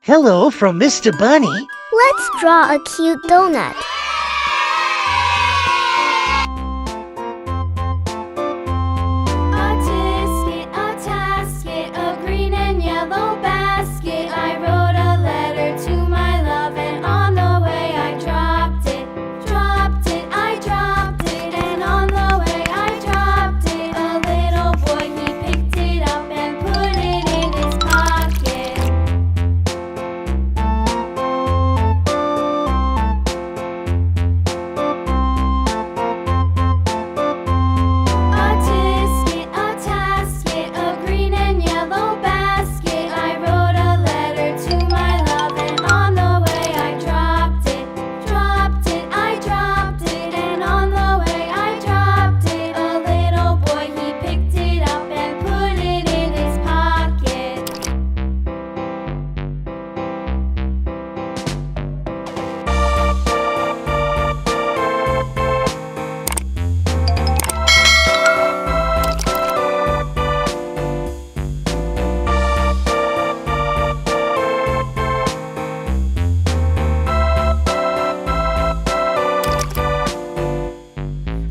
Hello from Mr. Bunny. Let's draw a cute donut. A tisket, a tasket, a green and yellow basket. I wrote a letter to my love, and on the way I dropped it. Dropped it, I dropped it, and on the way I dropped it. A little boy, he picked it up and put it in his pocket. A tisket, a tasket, a green and yellow basket. I wrote a letter to my love, and on the way I dropped it. Dropped it, I dropped it, and on the way I dropped it. A little boy, he picked it up and put it in his pocket.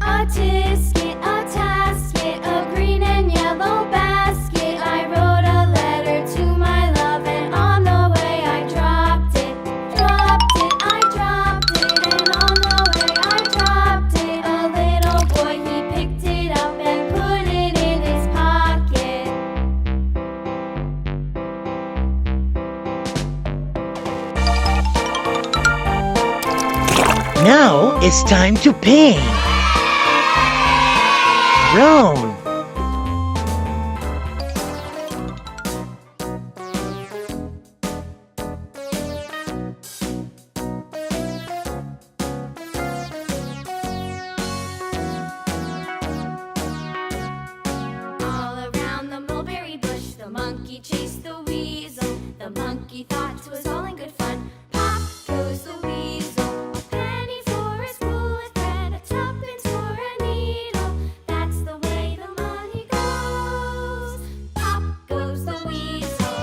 A tisket, a tasket, a green and yellow basket. I wrote a letter to my love, and on the way I dropped it. Dropped it, I dropped it, and on the way I dropped it. A little boy, he picked it up and put it in his pocket. Now it's time to paint. Brown. All around the mulberry bush, the monkey chased the weasel. The monkey thought 'twas all in good fun. Pop goes the weasel. A penny for his wool with thread, a tuppence for a needle. That's the way the money goes. Pop goes the weasel.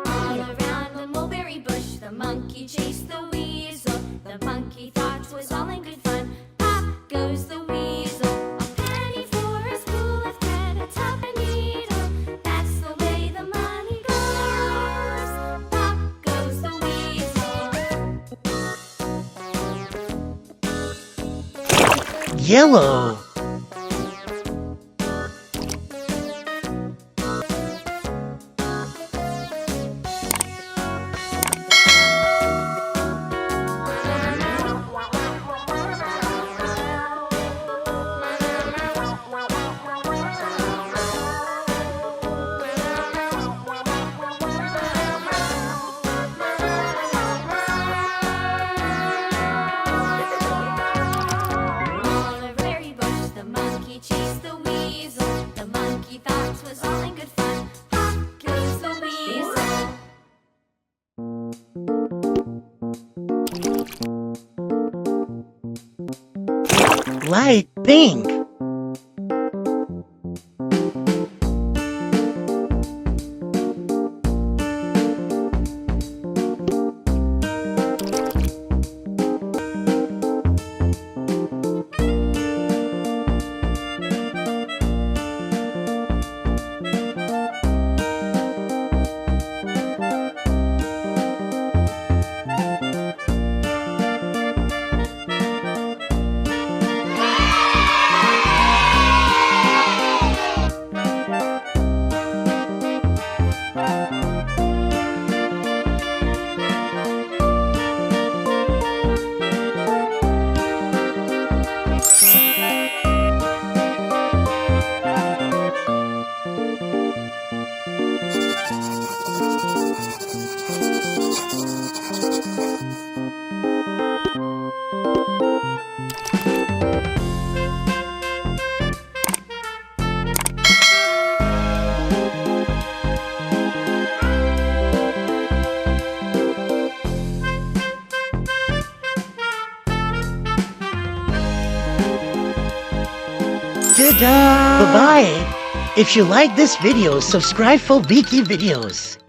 All around the mulberry bush, the monkey chased the weasel. The monkey thought 'twas all in good fun. Pop goes the weasel. A penny for a spool of thread, a tuppence needle. That's the way the money goes. Pop goes the weasel. Yellow. On a berry bush, the monkey chased the weasel. The monkey thought 'twas all in good fun. Pop goes the weasel. Light pink. Ta-da! Bye-bye. If you like this video, subscribe for Beaky videos.